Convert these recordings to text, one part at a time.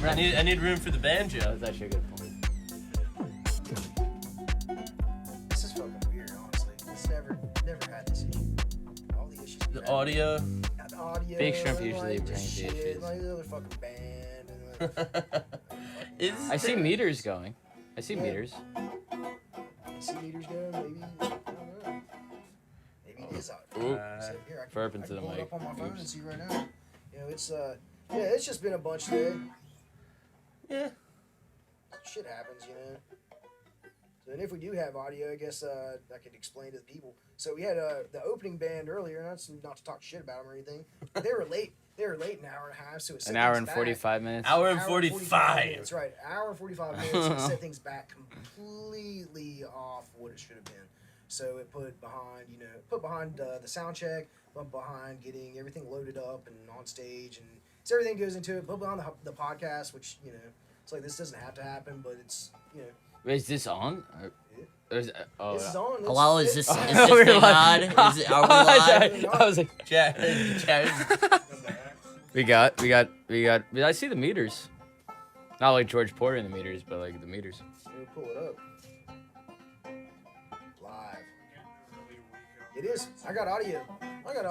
I need room for the banjo. That's actually a good point. This is fucking weird, honestly. It's never had this issue. All the issues. The audio. The audio. Big Shrimp usually like, brings the shit, issues. like the other fucking band. And like, I see meters going. I see meters. you see meters going? Maybe. I don't know. Maybe it is out. Ooh. Here, I Burp can into the pull it mic. up on my phone and Oops. see right now. You know, it's it's just been a bunch today. Yeah. Shit happens, you know. So, and if we do have audio, I guess I could explain to the people. So we had the opening band earlier, and that's not to talk shit about them or anything. But they were late. They were late an hour and a half, so it set An hour things and back. 45 minutes. Hour and 45. That's right, hour and 45 minutes. So it set things back completely off what it should have been. So it put behind the sound check, but behind getting everything loaded up and on stage, and so everything goes into it. Put behind the podcast, which it's like this doesn't have to happen, but it's Wait, is this on? Or is, oh, this is on. Hello, is this Oh, thing we're on? live. Are we live? I was like, Jared. we got. I see the meters. Not like George Porter in the meters, but like the meters. Let me pull it up. Live. It is. I got audio.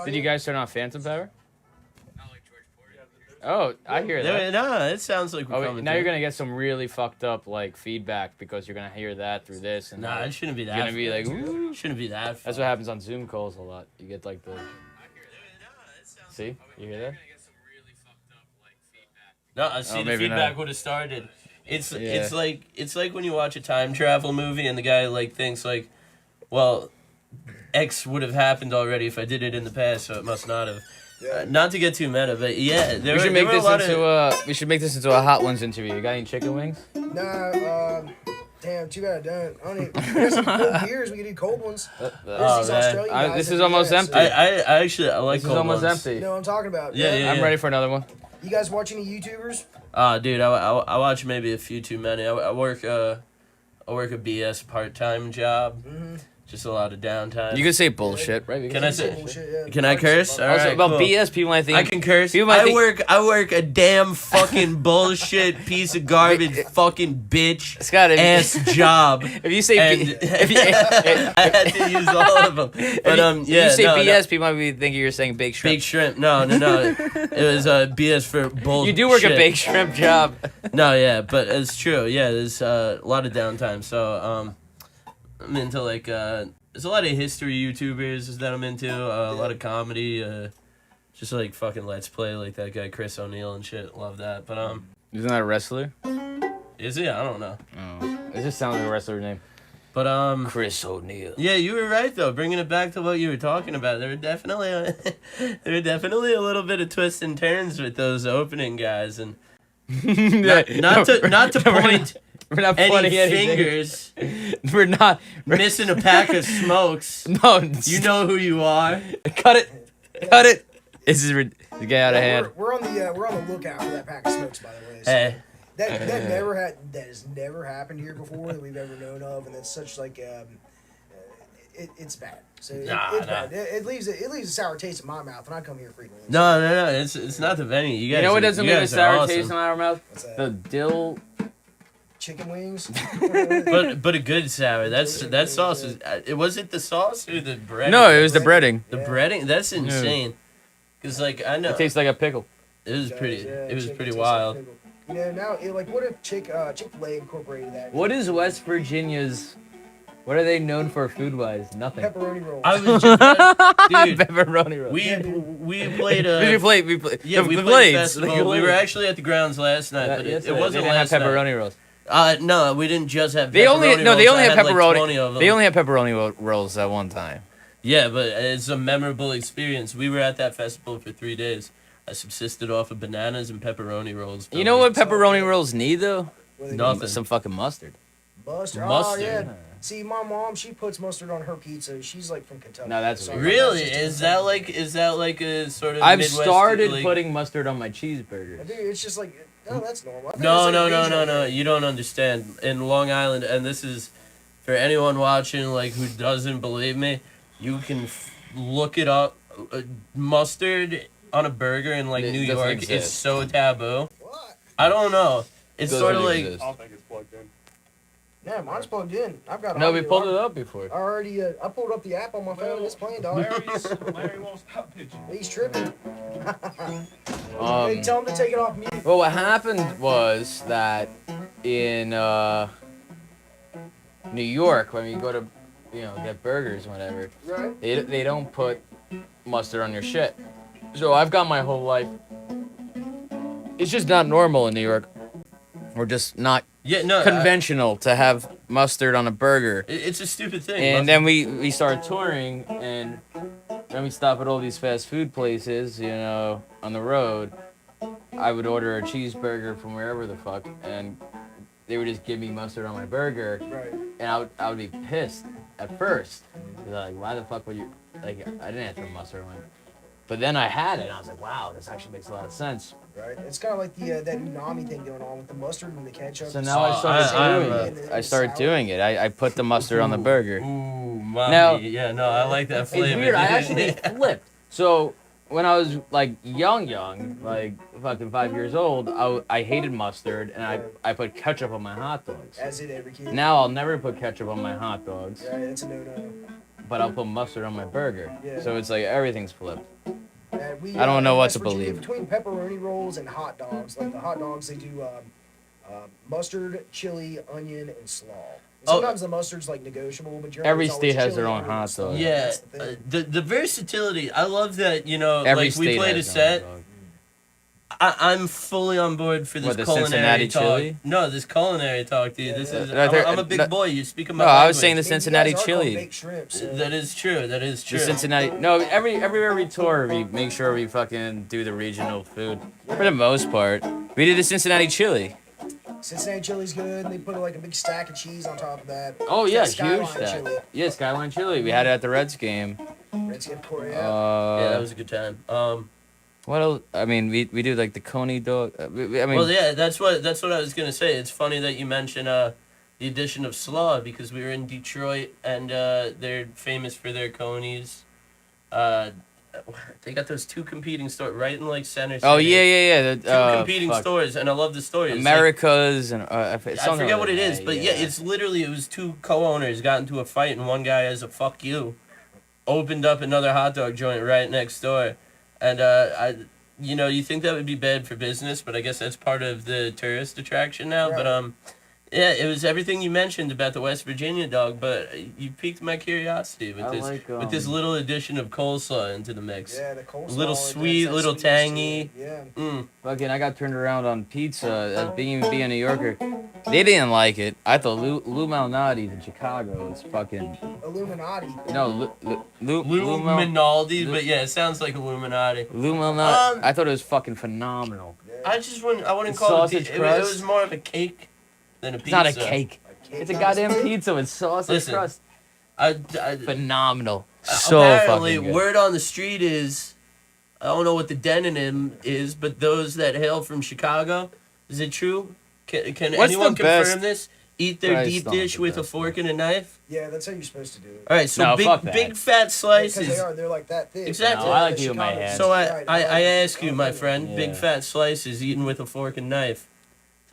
Did you guys turn off Phantom Power? Oh, I hear that. No, it sounds like we're Oh, wait, coming now through. you're gonna get some really fucked up like feedback because you're gonna hear that through this and Nah, that. it shouldn't be that. You're gonna be like, ooh. Shouldn't be that. That's what happens on Zoom calls a lot. You get like the. See, you hear that? No, I see the maybe feedback not. would have started. It's Yeah. it's like when you watch a time travel movie and the guy like thinks like, well, X would have happened already if I did it in the past, so it must not have. Not to get too meta, but yeah, We should make this into we should make this into a Hot Ones interview. You got any chicken wings? Nah, damn, too bad I don't. I don't even, we got some cold beers. We can do cold ones. There's these man. Australian guys This that is do almost that, empty. so- I actually I like This is cold almost ones. empty. You know what I'm talking about? Yeah. I'm ready for another one. You guys watch any YouTubers? Dude, I watch maybe a few too many. I work a BS part-time job. Mm-hmm. Just a lot of downtime. You can say bullshit, right? We Can I Say say- bullshit, yeah. Can I curse? All Also, right, about cool. BS, people might think I can curse. People might think, I work a damn fucking bullshit piece of garbage fucking bitch Scott, ass job. if you say And if you, I had to use all of them. But if yeah, you say no, BS, people might be thinking you're saying big shrimp. Big shrimp. No. It was BS for bullshit. You do work a big shrimp job. No, yeah, but it's true. Yeah, there's a lot of downtime. So I'm into like there's a lot of history YouTubers that I'm into. A lot of comedy. Just like fucking Let's Play, like that guy Chris O'Neill and shit. Love that. But Isn't that a wrestler? is he? I don't know. Oh, it just sounds like a wrestler name. But Chris O'Neill. yeah, you were right though. Bringing it back to what you were talking about, there were definitely a little bit of twists and turns with those opening guys, and not to point We're not any pointing anything. fingers, We're not. missing a pack of smokes. No, You know who you are. cut it. Cut it. This is the guy out of hand. We're on the lookout for that pack of smokes, by the way. So Hey, that has never happened here before that we've ever known of, and it's such like it's bad. So it's Nah. bad. It leaves a sour taste in my mouth, and I come here frequently. no, it's not the venue. You guys, You know what doesn't leave a guys are sour awesome. taste in our mouth? What's that? The dill. Chicken wings. But a good sour. That sauce is. Was it the sauce or the bread? No, it was the breading. the Yeah. breading. That's insane. Cause like I know It tastes like a pickle. it was Does, pretty. yeah, It was chicken pretty tastes like wild. pickle. You know, now like what if Chick-fil-A incorporated that? What is West Virginia's? What are they known for food-wise? Nothing. Pepperoni rolls. I was just, dude. Pepperoni rolls. We played We played. yeah, the we played Blades. festival. The We were Blades. actually at the grounds last night, but Yes, it wasn't they didn't last have night. pepperoni rolls. No, we didn't just have. They only pepperoni no. They rolls. only I have had, like, 20 of pepperoni. them. They only have pepperoni rolls at one time. Yeah, but it's a memorable experience. We were at that festival for 3 days. I subsisted off of bananas and pepperoni rolls. You know what pepperoni rolls need though? What they Nothing. Some fucking mustard. Mustard. Mustard. Oh, yeah. See, my mom, she puts mustard on her pizza. She's like from Kentucky. No, that's Sorry, weird. Really? that's just Is that like a sort of I've Midwest, started like... putting mustard on my cheeseburgers. Dude, it's just like, no, that's normal. I think No, it's like no, Asian. no, no, no. You don't understand. In Long Island, and this is for anyone watching, like who doesn't believe me, you can look it up. Mustard on a burger in like It New doesn't York is exist. so taboo. What? I don't know. It's Doesn't sort of like exist. I don't think it's plugged in. Yeah, mine's plugged in. I've got. No, we audio. pulled it up before. I already. I pulled up the app on my phone. It's playing, dog. Larry won't stop pitching. He's tripping. Hey, Um, tell him to take it off mute. well, what happened was that in New York, when you go to, get burgers and whatever, Right. they don't put mustard on your shit. So I've got my whole life. It's just not normal in New York. We're just not no. conventional to have mustard on a burger. It's a stupid thing. And then we started touring, and then we stop at all these fast food places, on the road. I would order a cheeseburger from wherever the fuck, and they would just give me mustard on my burger, Right. and I would be pissed at first. 'Cause like, why the fuck would you, like, I didn't have to put mustard on it. But then I had it, and I was like, wow, this actually makes a lot of sense. Right. It's kind of like the that umami thing going on with the mustard and the ketchup. So now I started doing it. I started doing it. I put the mustard on the burger. Ooh, mommy. Now- Yeah, no, I like that It's flavor. weird. I actually flipped. So when I was like young, like fucking 5 years old, I hated mustard, and I put ketchup on my hot dogs. As did every kid. Now I'll never put ketchup on my hot dogs, Right. It's a no-no. but I'll put mustard on my burger. Yeah. So it's like everything's flipped. We, I don't know in what West to Virginia, believe. Between pepperoni rolls and hot dogs, like the hot dogs, they do mustard, chili, onion, and slaw. And sometimes the mustard's like negotiable, but Every state has their own hot dog. Yeah, That's the thing. the versatility. I love that. Every Like state we played a has their own set. dog. I'm fully on board for this What, the culinary Cincinnati talk. chili? No, this culinary talk, dude. Yeah, this yeah. is. I thought- I'm a big no- boy. You speak my No, I language. was saying the Maybe you Cincinnati guys are called chili. baked shrimp, so- That is true. That is true. The Cincinnati. No, everywhere we tour, we make sure we fucking do the regional food for the most part. We did the Cincinnati chili. Cincinnati chili's good, and they put like a big stack of cheese on top of that. Oh It's yeah, that huge Skyline stack. chili. Yeah, Skyline chili. We had it at the Reds game. Redskin Korea. Yeah, that was a good time. What else? I mean, we do like the coney dog. I mean, Well, yeah, that's what I was gonna say. It's funny that you mentioned the addition of slaw because we were in Detroit and they're famous for their conies. They got those two competing stores right in like center. oh City. yeah. Two competing stores, and I love the story. It's America's and I forget what it is, but yeah, it's literally it was two co-owners got into a fight, and one guy as a fuck you, opened up another hot dog joint right next door, and you think that would be bad for business, but I guess that's part of the tourist attraction now. Right. But yeah, it was everything you mentioned about the West Virginia dog, but you piqued my curiosity with with this little addition of coleslaw into the mix. Yeah, the coleslaw. Little that's sweet, that little sweetness to tangy. it. Yeah. Fucking, I got turned around on pizza. As being a New Yorker, they didn't like it. I thought Lou Malnati's in Chicago is fucking Illuminati. no Lou Illuminati, but yeah, it sounds like Illuminati. Lou Malnati. I thought it was fucking phenomenal. Yeah. I wouldn't The call it sausage pizza. It crust? was more of a cake than a It's pizza. not a cake. It's a goddamn pizza with sausage Listen, crust. I Phenomenal. So apparently, fucking good. word on the street is, I don't know what the demonym is, but those that hail from Chicago, is it true? Can What's anyone the confirm best this? Eat their Christ, deep not dish the with a best fork and a knife? Yeah, that's how you're supposed to do it. All right, so No, fuck that. big fat Because slices. they are. They're like that thick. Exactly. No, I like to Chicago- eat with my hands. So Right, I ask you, my friend, Yeah. big fat slices eaten with a fork and knife.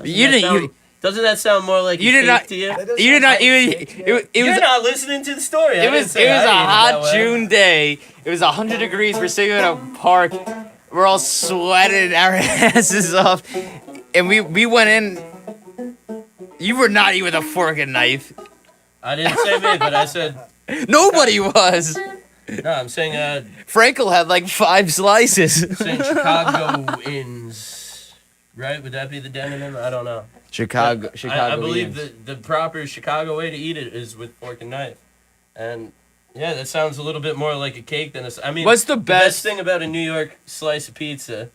You didn't. Doesn't that sound more like You a did cake not- to you? That does You did sound not like even. cake, yeah. It You're was. not listening to the story. I It was didn't say a I ate that hot way. June day. It was 100 degrees. We're sitting in a park. We're all sweating our asses off, and we went in. You were not eating with a fork and knife. I didn't say me, but I said Nobody was. no. I'm saying Frankel had like 5 slices. saying Chicagoans, right? Would that be the demonym? I don't know. Chicago. I believe the proper Chicago way to eat it is with fork and knife, and yeah, that sounds a little bit more like a cake than a. I mean, What's the best best thing about a New York slice of pizza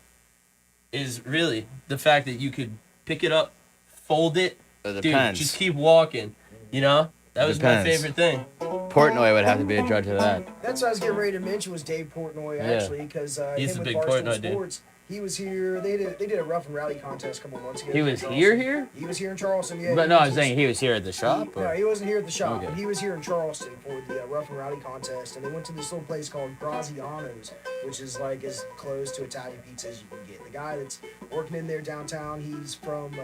is really the fact that you could pick it up, fold it, It dude, depends. just keep walking. You know, that was my Depends. favorite thing. Portnoy would have to be a judge of that. That's what I was getting ready to mention was Dave Portnoy, Yeah. actually, because He's him a with big Barstool Portnoy dude. Sports, He was here. They did a rough and rally contest a couple months ago. He was here? He was here in Charleston. Yeah. But no, I'm saying he was here at the shop. No, he wasn't here at the shop. Okay. But he was here in Charleston for the rough and rally contest, and they went to this little place called Grassroots, which is like as close to Italian pizza as you can get. The guy that's working in there downtown, he's from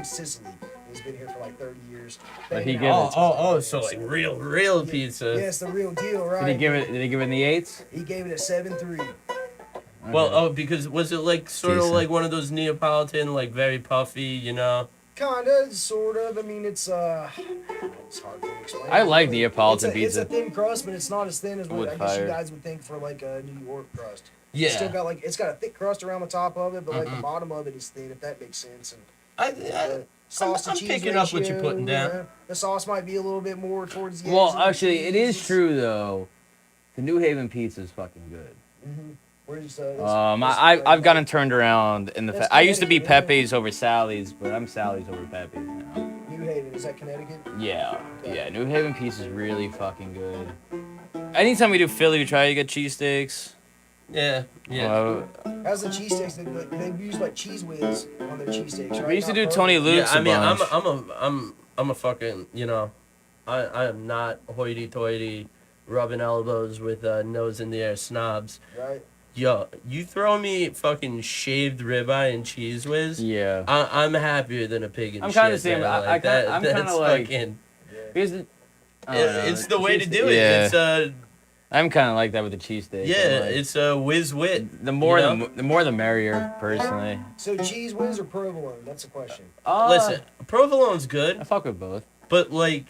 Sicily. He's been here for like 30 years. But he Banging out Oh, pizza. so like real pizza. Yeah, it's the real deal, right? Did he give it in the 8s? He gave it a 7.3. Well, because was it like sort of Decent. like one of those Neapolitan, like very puffy, you know? Kinda, sort of. I mean, it's hard to explain. I like But Neapolitan it's pizza. a thin crust, but it's not as thin as what Wood I guess you fire. guys would think for like a New York crust. Yeah. It's still got it's got a thick crust around the top of it, but like the bottom of it is thin, if that makes sense. And I sauce I'm to cheese picking up what you're ratio, putting down. you know, the sauce might be a little bit more towards the Well, edge of the actually, it is cheese. true though. The New Haven pizza is fucking good. Mhm. Where's I've gotten turned around in the. That's I used to be Connecticut, Pepe's over Sally's, but I'm Sally's over Pepe's now. New Haven. Is that Connecticut? Yeah, yeah. New Haven pizza is really fucking good. Anytime we do Philly, we try to get cheesesteaks. Yeah. How's the cheesesteaks? They use like cheese whiz on their cheesesteaks, right? We used to Not do butter. Tony Luke's I mean, a bunch. I'm a fucking, you know, I am not hoity-toity, rubbing elbows with nose in the air snobs. Right. Yo, you throw me fucking shaved ribeye and cheese whiz, Yeah. I'm happier than a pig in I'm shit. kinda the same. man. I'm Like, kinda that's like- fucking, Here's the. I don't know, it's the way to do Yeah. it. It's I'm kind of like that with the cheesesteak. yeah, I'm like- it's whiz wit. the more you know? the more the merrier, personally. So cheese whiz or provolone? That's the question. Listen, provolone's I good, fuck with both. but like.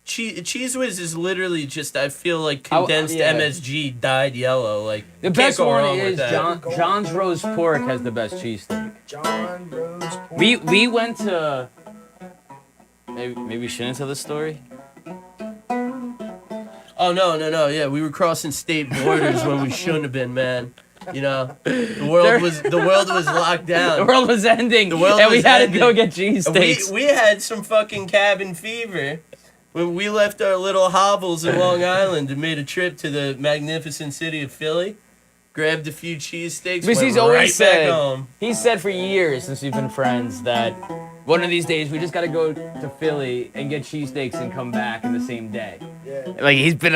Cheese whiz is literally just, I feel like, condensed yeah. MSG dyed yellow. Like, The you can't best go one wrong with is that. John's roast pork has the best cheesesteak. John Rose. Pork. We went to. Maybe we shouldn't tell this story. Oh no! Yeah, we were crossing state borders when we shouldn't have been, man. You know, the world was locked down. The world was ending, The world and we was had ending. to go get cheesesteaks. We had some fucking cabin fever when we left our little hovels in Long Island and made a trip to the magnificent city of Philly. Grabbed a few cheesesteaks. Because Went he's always right said, back home. he said for years since we've been friends that one of these days we just gotta go to Philly and get cheesesteaks and come back in the same day. Yeah. Like he's been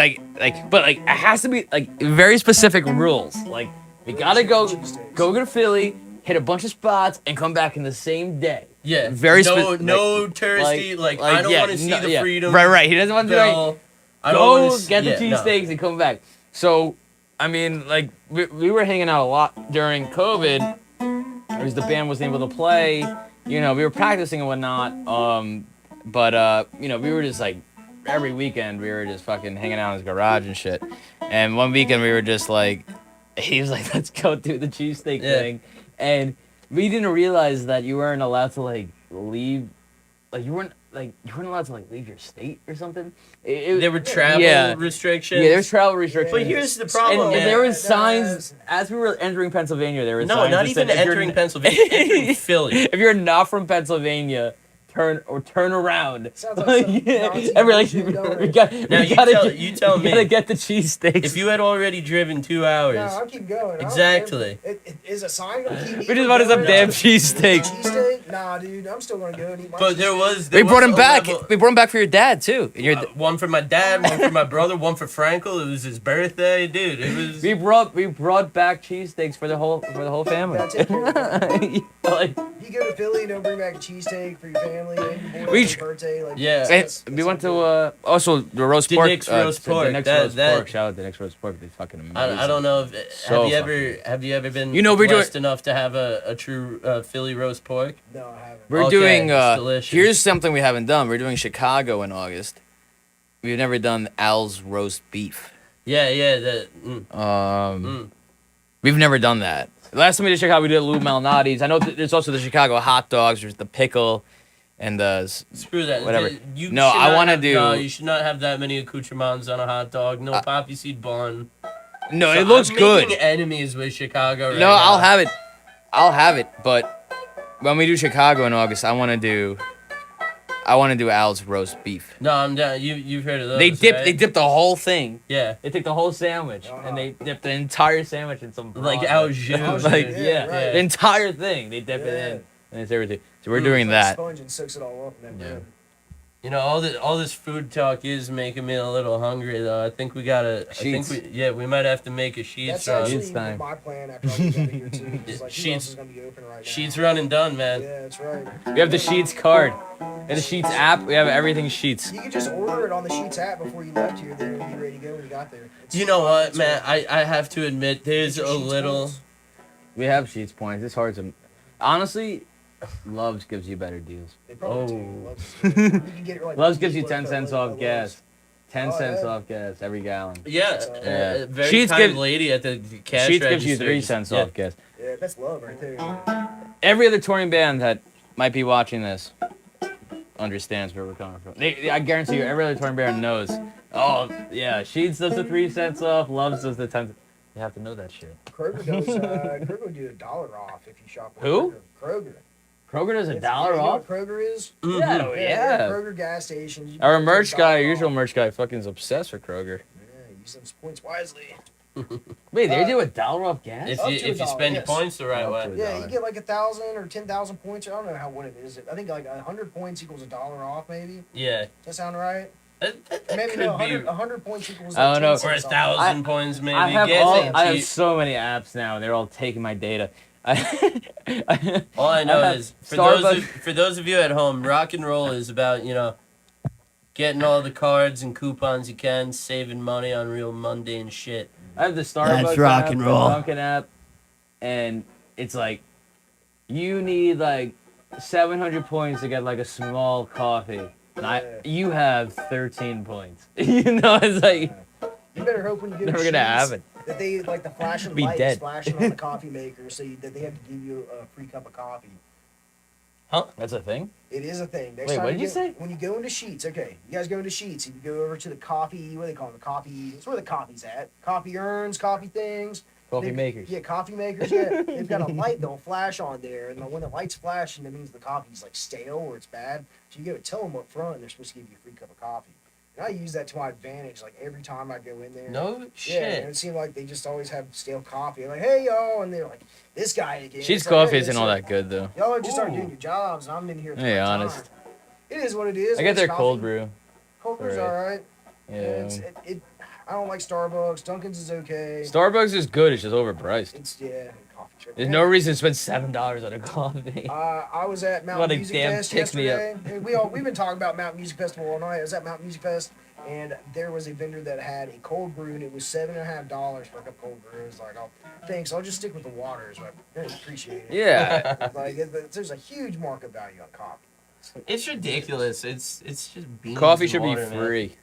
but it has to be like very specific rules. Like we gotta go to Philly, hit a bunch of spots, and come back in the same day. Yeah, Very no touristy. Like I don't want to see the freedom. Right. He doesn't want to be like Bell. I don't wanna go get the yeah, no. cheesesteaks and come back. So, I mean, like, we were hanging out a lot during COVID because the band wasn't able to play. You know, we were practicing and whatnot. You know, we were just like, every weekend we were just fucking hanging out in his garage and shit. And one weekend we were just like, he was like, let's go do the cheesesteak thing. And we didn't realize that you weren't allowed to, like, leave. Like, you weren't allowed to like leave your state or something. There were travel restrictions. Yeah, there's travel restrictions. But here's the problem, and man. there was signs as we were entering Pennsylvania. There were No, signs not that even said, if you're entering n- Pennsylvania. Entering Philly. If you're not from Pennsylvania, turn around. Sounds like some Yeah. Nazi And we're like, bullshit, don't we it? got. Now we you gotta tell- get, you tell we me. gotta get the cheesesteaks. If you had already driven 2 hours, No, I'll keep going. I don't Exactly. care. Is a sign gonna keep me? we just from wanted some going? damn cheesesteak. Cheesesteak? Nah, dude. I'm still gonna go and eat my but there cheesesteak. was. We brought him a back. level- We brought him back for your dad too. And your one for my dad, one for my brother, one for Frankel. It was his birthday, dude. It was. we brought back cheesesteaks for the whole family. That's it. Like, You go to Philly, don't bring back a cheesesteak for your family and your We boy's tr- birthday. Like, Yeah. that's- we that's went something. to also the roast The pork. Nick's roast The pork. Nick's That- roast that- pork. Shout out to Nick's roast pork. They fucking amazing. I don't know if So have you ever been You know, we're doing- blessed enough to have a true Philly roast pork? No, I haven't. We're Okay, doing. it's delicious. Here's something we haven't done. We're doing Chicago in August. We've never done Al's roast beef. Yeah. We've never done that. Last time we did Chicago, we did Lou Malnati's. I know there's also the Chicago hot dogs. There's the pickle, and Screw that. Whatever. You No, should I not wanna have- do- No, you should not have that many accoutrements on a hot dog. No poppy seed bun. no, So it looks I'm good. making enemies with Chicago right No, now. I'll have it. I'll have it. But when we do Chicago in August, I want to I want to do Al's roast beef. No, I'm down. You've heard of those? They right? dip the whole thing. Yeah. They take the whole sandwich and they dip the entire sandwich in some Like broth. au jus. Like Yeah, right. the entire thing. They dip it Yeah. in and it's everything. So we're doing It's like that. sponge and soaks it all up in that Yeah. bread. You know, all this food talk is making me a little hungry though. I think we gotta. Sheets. We might have to make a Sheets That's run. actually Sheets time. my plan after I get out of here too. It's like, who Sheets- else is gonna be open right now? Sheets run and done, man. Yeah, that's right. We have the Sheets card. And the Sheets app. We have everything Sheets. You could just order it on the Sheets app before you left here, then it'll be ready to go when you got there. You know what, man? I have to admit, there's a Sheets little. points. We have Sheets points. It's hard to. Honestly, Loves gives you better deals. They probably Oh. do. You can get it like Loves gives you low 10 cut, cents low off cut gas. Loves. 10 Oh, cents yeah. off gas every gallon. Yeah, Yeah. very Sheets kind give- lady at the cash Sheets register. gives you 3 cents Yeah. off gas. Yeah, that's love right there. Every other touring band that might be watching this understands where we're coming from. I guarantee you, every other touring band knows. Oh, yeah, Sheets does the 3 cents off, Loves does the 10 cents. You have to know that shit. Kroger does. Kroger will do $1 off if you shop with Who? Kroger. Kroger does It's- $1 you know off? what Kroger is? Mhm. Yeah, Yeah, yeah. Kroger gas stations. You Our can get merch guy, our $1 usual off. merch guy, fucking is obsessed with Kroger. Yeah, use those points wisely. Wait, they do $1 off gas? If Up you to $1, spend your yes. points the right Up way. to Yeah, $1. you get like 1,000 or 10,000 points. I don't know what it is. I think like 100 points equals $1 off. Maybe. Yeah. Does that sound right? That Maybe could no. be. 100 points equals. I don't know. Like 10 Or cents off. 1,000 points, maybe. I have Gas ain't I have cheap. so many apps now. They're all taking my data. All I know have is Starbucks. for those of you at home, rock and roll is about, you know, getting all the cards and coupons you can, saving money on real mundane shit. I have the Starbucks That's rock app, and the roll. Dunkin' app, and it's like you need like 700 points to get like a small coffee. And you have 13 points. You know, it's like You better hope when you go never to gonna Sheetz have it. that they like the flashing Be lights dead. flashing on the coffee maker, so that they have to give you a free cup of coffee. That's a thing. It is a thing. Next Wait, time what did you go- say? When you go into Sheets, okay, you guys go into Sheets. If you go over to the coffee, what do they call them? The coffee. It's where the coffee's at. Coffee urns, coffee things. Coffee They- makers. Yeah, coffee makers. Yeah, they've got a light that'll flash on there, and when the light's flashing, that means the coffee's like stale or it's bad. So you go tell them up front, and they're supposed to give you a free cup of coffee. And I use that to my advantage. Like every time I go in there. No Yeah, shit. and it seemed like they just always have stale coffee. I'm like, hey y'all, and they're like, this guy again. Sheets It's like, coffee hey, isn't it's all like, that good though. Y'all just aren't Ooh. doing your jobs, and I'm in here. at the Hey, right honest. time. It is what it is. I get It's their coffee. cold brew. Cold brew's Alright. alright. Yeah. I don't like Starbucks. Dunkin's is okay. Starbucks is good. It's just overpriced. It's coffee trip. There's no reason to spend $7 on a coffee. I was at What Mountain a Music damn Fest pick-me-up. yesterday. And we've been talking about Mountain Music Festival all night. I was at Mountain Music Fest, and there was a vendor that had a cold brew, and it was $7.50 for a cup of cold brew. I was like, oh, thanks. I'll just stick with the waters. But I really appreciate it. Yeah. Like, there's a huge market value on coffee. It's ridiculous. It's just beans Coffee and should be water, man. free.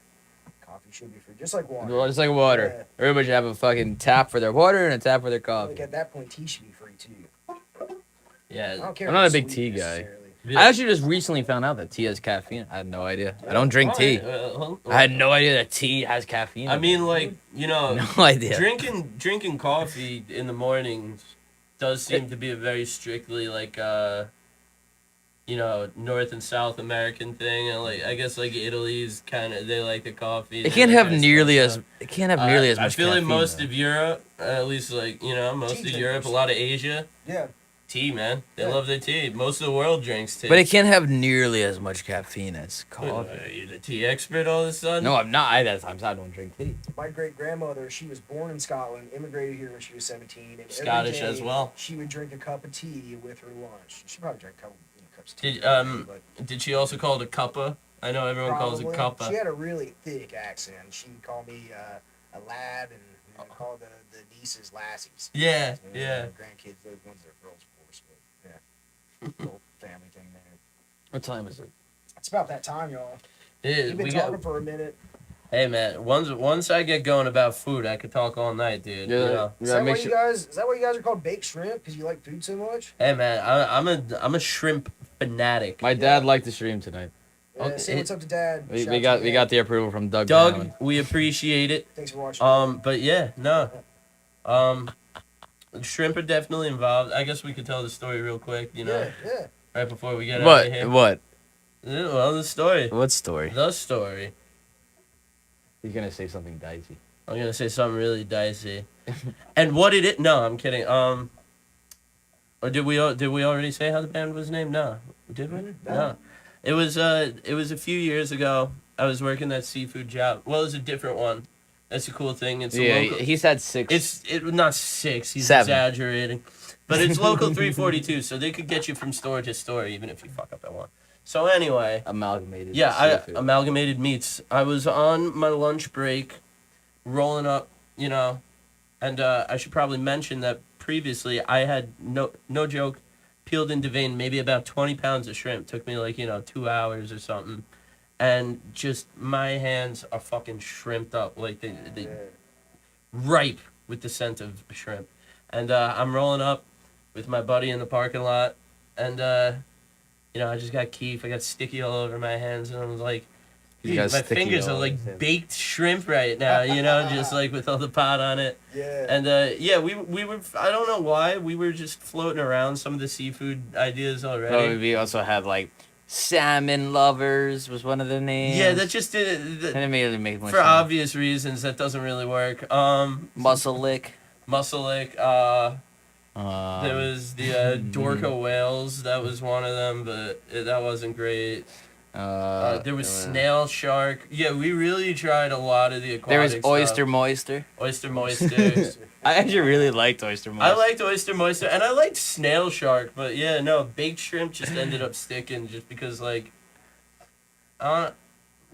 Coffee should be free, just like water. Well, just like water. Everybody should have a fucking tap for their water and a tap for their coffee. Like at that point, tea should be free too. I Yeah. don't care. I'm if not a it's big sweet tea guy. necessarily. I actually just recently found out that tea has caffeine. I had no idea. I don't drink tea. I had no idea that tea has caffeine. I in mean, it. like, you know, no idea. drinking coffee in the mornings does seem to be a very strictly like you know, North and South American thing, and like I guess like Italy's kind of they like the coffee. It they can't like have that nearly stuff, as so. it can't have nearly as much. I feel like caffeine, most though. of Europe, at least like you know, most Tea of Europe, a drinkers. lot of Asia, Yeah. tea, man. They Yeah. love their tea. Most of the world drinks tea. But it can't have nearly as much caffeine as What, coffee. are you the tea expert all of a sudden? No, I'm not. I don't drink tea. My great grandmother, she was born in Scotland, immigrated here when she was 17. And every Scottish day as well. She would drink a cup of tea with her lunch. She probably drank a couple cups of tea. Did Did she also call it a cuppa? I know everyone calls it probably. cuppa. She had a really thick accent. She'd call me a lad and call the nieces lassies. Yeah, You know, yeah. the grandkids, those ones that are girls, of course. But yeah, little family thing there. What time is it? It's about that time, y'all. Dude, We've been we talking got, for a minute. hey man, once I get going about food, I could talk all night, dude. You know? Is that why you guys are called baked shrimp? Because you like food so much? Hey man, I'm a shrimp fanatic. My dad liked the stream tonight. Yeah, say what's up to Dad. We Shout out got to we Dad. got the approval from Doug. Doug, Brown. we appreciate it. Thanks for watching. But yeah, no. Shrimp are definitely involved. I guess we could tell the story real quick, you know, Yeah. right before we get out of here. What? Yeah, well, the story. What story? The story. He's gonna say something dicey. I'm gonna say something really dicey. And what did it? No, I'm kidding. Or did we already say how the band was named? No, did we? No. It was a few years ago. I was working that seafood job. Well, it was a different one. That's a cool thing. It's a local. He said 6. It's not 6. He's 7. exaggerating. But it's local 342, so they could get you from store to store even if you fuck up at one. So anyway. Amalgamated. Yeah, Amalgamated Meats. I was on my lunch break, rolling up, and I should probably mention that previously I had, no joke, peeled into vein maybe about 20 pounds of shrimp. Took me 2 hours or something. And just my hands are fucking shrimped up, like they ripe with the scent of shrimp. And I'm rolling up with my buddy in the parking lot, and I just got keef. I got sticky all over my hands, and I was like, dude, my fingers are like baked shrimp right now, just like with all the pot on it. Yeah. And we were, I don't know why, we were just floating around some of the seafood ideas already. Oh, we also had like Salmon Lovers was one of the names. Yeah, that just did And it immediately made more for sense. obvious reasons. That doesn't really work. Muscle Lick. There was the Dorco Whales. That was one of them, but that wasn't great. There was Snail Shark. Yeah, we really tried a lot of the aquatic There was stuff. Oyster Moister. Oyster Moister. I actually really liked Oyster Moister. I liked Oyster Moister, and I liked Snail Shark, but yeah, no, baked shrimp just ended up sticking just because,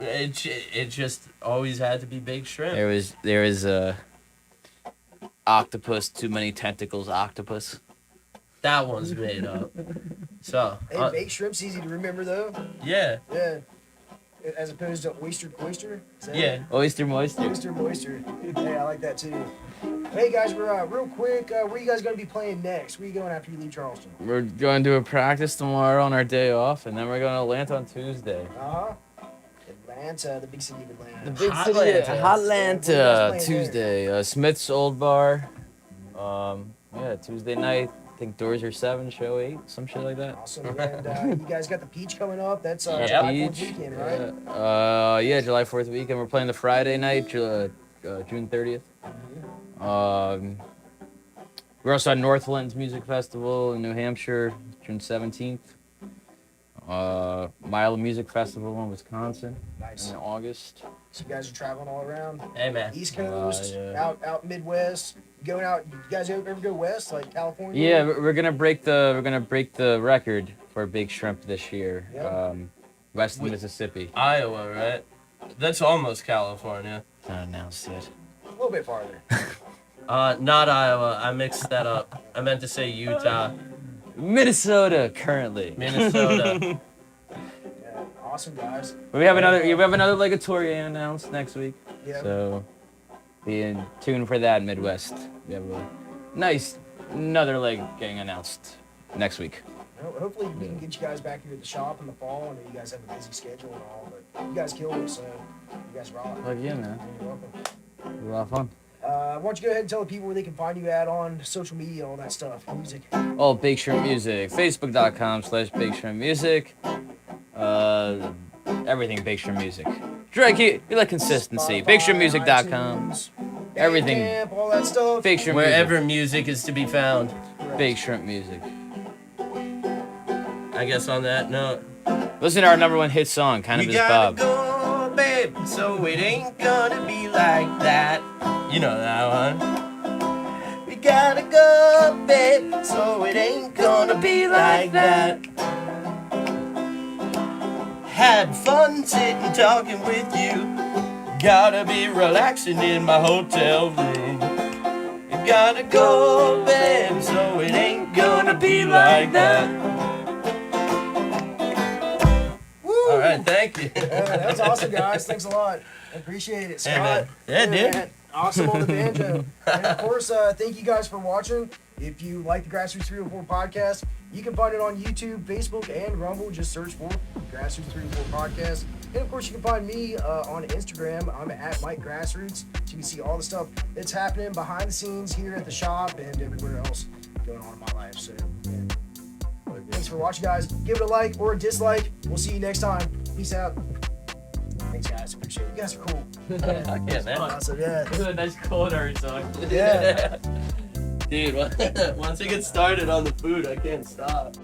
it just always had to be baked shrimp. There was octopus, too many tentacles octopus. That one's made up. So. Hey, baked shrimp's easy to remember though. Yeah. Yeah. As opposed to oyster. Is that Yeah. it? Oyster Moister. Oyster moister. Hey, I like that too. Hey guys, we're real quick. Where are you guys gonna be playing next? Where are you going after you leave Charleston? We're going to a practice tomorrow on our day off, and then we're going to Atlanta on Tuesday. Atlanta, the big city of Atlanta. The big Hotlanta. city of Yeah, where you Hotlanta, guys playing Tuesday. Smith's Old Bar. Tuesday night. I think doors are 7, show 8, some shit like that. Awesome. And you guys got the Peach coming up. That's Yeah, July 4th Peach. weekend, right? July 4th weekend. We're playing the Friday night, June 30th. We're also at Northlands Music Festival in New Hampshire, June 17th. Mile Music Festival in Wisconsin Nice. in August. So you guys are traveling all around. Hey, man. East Coast, yeah. out Midwest. Going out. You guys ever go west, like California? Yeah, we're gonna break the record for Big Shrimp this year. Yep. West of Mississippi. Iowa, right? That's almost California. Not announced yet. A little bit farther. Not Iowa. I mixed that up. I meant to say Utah. Minnesota currently. Minnesota. Yeah. Awesome, guys. We have another leg of tour getting announced next week. Yeah. So be in tune for that, Midwest. We have another leg getting announced next week. Well, hopefully we can get you guys back here at the shop in the fall. I know you guys have a busy schedule and all, but you guys killed it, so you guys rock. Fuck yeah, man. You're welcome. It was a lot of fun. Why don't you go ahead and tell the people where they can find you at on social media and all that stuff, music. Oh, Big Shrimp Music. Facebook.com/Big Shrimp Music. Everything Big Shrimp Music. You like consistency. Spotify, BigShrimpMusic.com. iTunes, Everything. Bandcamp, all that stuff. Big Shrimp Wherever music is to be found. Correct. Big Shrimp Music. I guess on that note. Listen to our number 1 hit song, Kind of We Is gotta Bob. go, babe, so it ain't gonna be like that. You know that one. We gotta go, babe, so it ain't gonna be like that. Had fun sitting talking with you. Gotta be relaxing in my hotel room. You gotta go, babe, so it ain't gonna be like that. All right, thank you. Yeah, that was awesome, guys. Thanks a lot. I appreciate it. Scott. Hey, man. Yeah, dude. Man. Awesome on the banjo. And of course, thank you guys for watching. If you like the Grassroots 304 podcast, you can find it on YouTube, Facebook, and Rumble. Just search for Grassroots 304 podcast. And of course, you can find me on Instagram. I'm at Mike Grassroots. So you can see all the stuff that's happening behind the scenes here at the shop and everywhere else going on in my life. So, yeah. Thanks for watching, guys. Give it a like or a dislike. We'll see you next time. Peace out. Thanks, guys. Appreciate it. You guys are cool. Heck yeah, man. Awesome, yeah. This is a nice culinary song. Yeah. Dude, once we get started on the food, I can't stop.